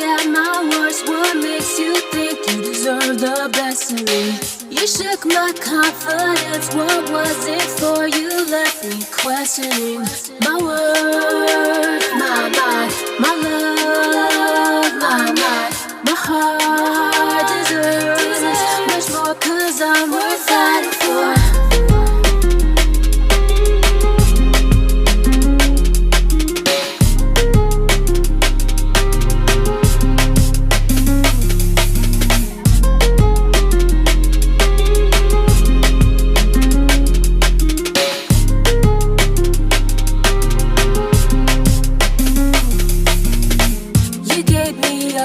at my worst. What makes you think you deserve the best of me? You shook my confidence. What was it for? You left me questioning my worth, my mind, my love, my heart deserves much more, 'cause I'm worth fighting for.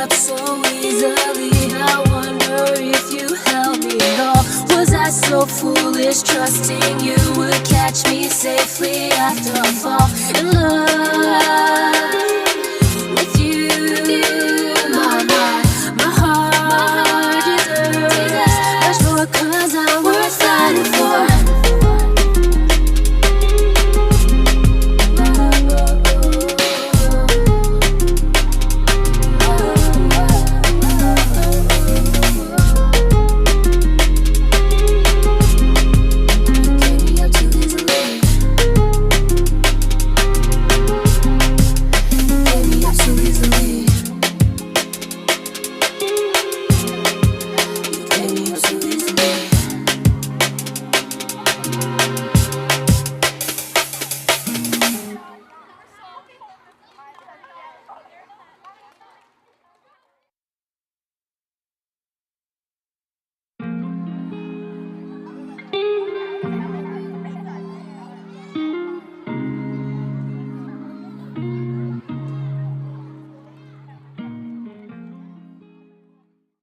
Up so easily, I wonder if you held me at all. Was I so foolish, trusting you would catch me safely after I fall in love with you? My heart deserves much more, 'cause I'm worth fighting for.